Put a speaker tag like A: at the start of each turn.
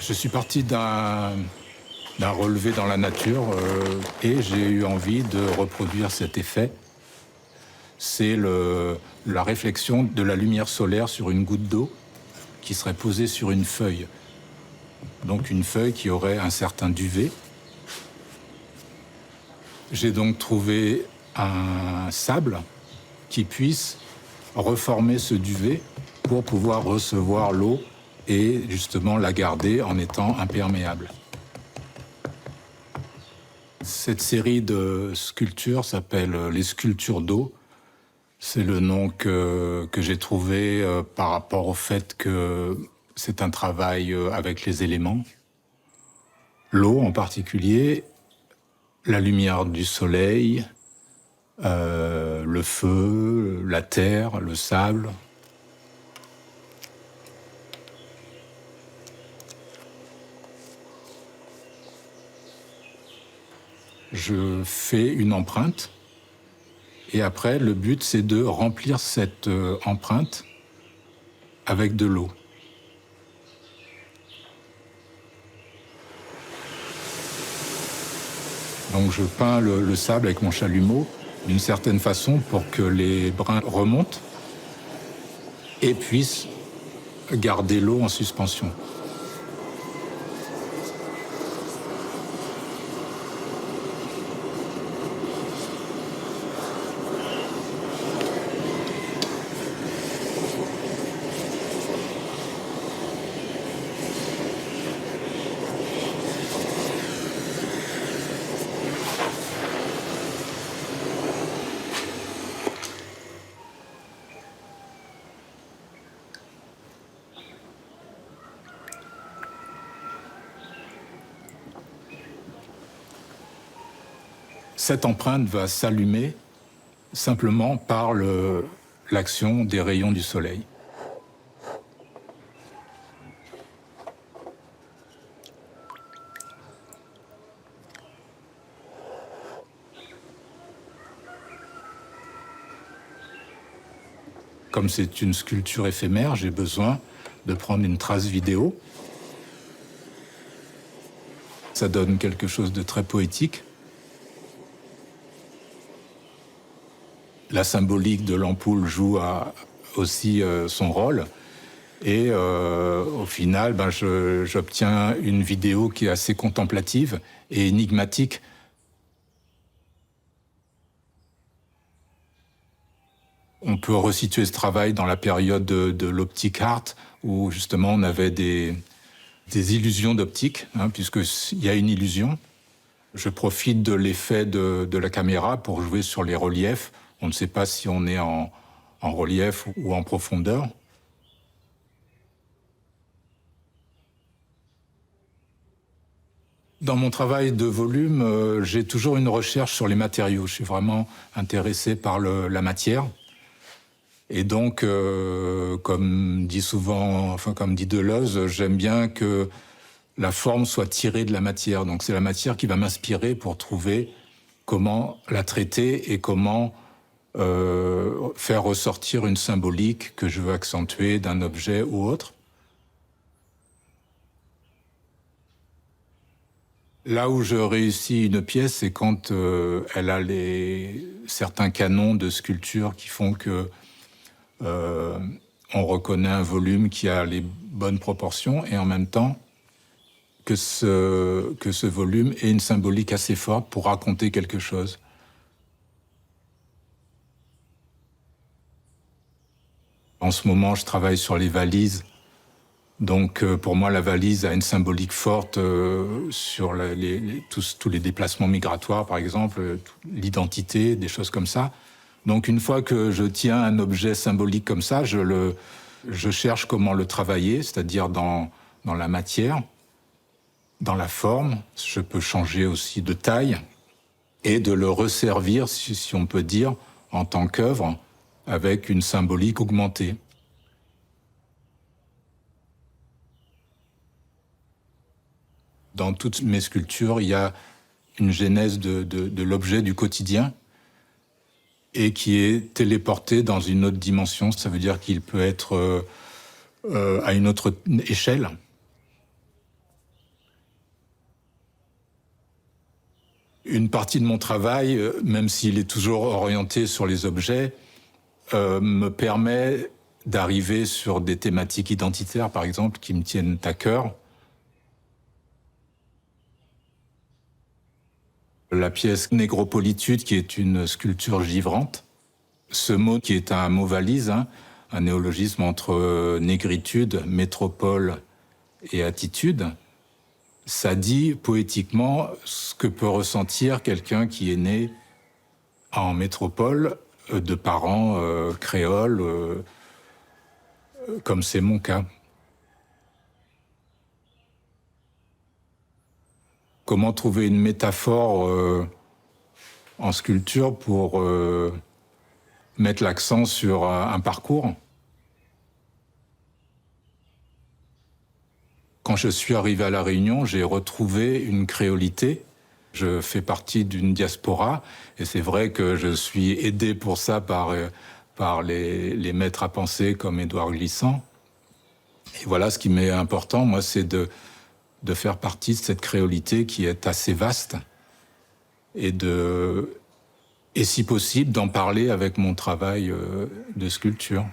A: Je suis parti d'un relevé dans la nature et j'ai eu envie de reproduire cet effet. C'est la réflexion de la lumière solaire sur une goutte d'eau qui serait posée sur une feuille. Donc une feuille qui aurait un certain duvet. J'ai donc trouvé un sable qui puisse reformer ce duvet pour pouvoir recevoir l'eau et justement la garder en étant imperméable. Cette série de sculptures s'appelle les sculptures d'eau. C'est le nom que j'ai trouvé par rapport au fait que c'est un travail avec les éléments. L'eau en particulier, la lumière du soleil, le feu, la terre, le sable. Je fais une empreinte et après, le but, c'est de remplir cette empreinte avec de l'eau. Donc je peins le sable avec mon chalumeau d'une certaine façon pour que les brins remontent et puissent garder l'eau en suspension. Cette empreinte va s'allumer simplement par l'action des rayons du soleil. Comme c'est une sculpture éphémère, j'ai besoin de prendre une trace vidéo. Ça donne quelque chose de très poétique. La symbolique de l'ampoule joue aussi son rôle. Et au final, j'obtiens une vidéo qui est assez contemplative et énigmatique. On peut resituer ce travail dans la période de l'optique art, où justement on avait des illusions d'optique, puisqu'il y a une illusion. Je profite de l'effet de la caméra pour jouer sur les reliefs. On ne sait pas si on est en relief ou en profondeur. Dans mon travail de volume, j'ai toujours une recherche sur les matériaux. Je suis vraiment intéressé par la matière. Et donc, comme dit Deleuze, j'aime bien que la forme soit tirée de la matière. Donc c'est la matière qui va m'inspirer pour trouver comment la traiter et comment faire ressortir une symbolique que je veux accentuer d'un objet ou autre. Là où je réussis une pièce, c'est quand elle a certains canons de sculpture qui font que on reconnaît un volume qui a les bonnes proportions et en même temps que ce volume ait une symbolique assez forte pour raconter quelque chose. En ce moment, je travaille sur les valises. Donc, pour moi, la valise a une symbolique forte sur tous les déplacements migratoires, par exemple, l'identité, des choses comme ça. Donc, une fois que je tiens un objet symbolique comme ça, je cherche comment le travailler, c'est-à-dire dans la matière, dans la forme. Je peux changer aussi de taille et de le resservir, si on peut dire, en tant qu'œuvre, avec une symbolique augmentée. Dans toutes mes sculptures, il y a une genèse de l'objet du quotidien et qui est téléporté dans une autre dimension. Ça veut dire qu'il peut être à une autre échelle. Une partie de mon travail, même s'il est toujours orienté sur les objets, me permet d'arriver sur des thématiques identitaires, par exemple, qui me tiennent à cœur. La pièce Négropolitude, qui est une sculpture givrante. Ce mot qui est un mot valise, hein, un néologisme entre négritude, métropole et attitude, ça dit poétiquement ce que peut ressentir quelqu'un qui est né en métropole, de parents créoles, comme c'est mon cas. Comment trouver une métaphore en sculpture pour mettre l'accent sur un parcours? Quand je suis arrivé à La Réunion, j'ai retrouvé une créolité. Je fais partie d'une diaspora et c'est vrai que je suis aidé pour ça par les maîtres à penser comme Édouard Glissant. Et voilà, ce qui m'est important, moi, c'est de faire partie de cette créolité qui est assez vaste et si possible, d'en parler avec mon travail de sculpture.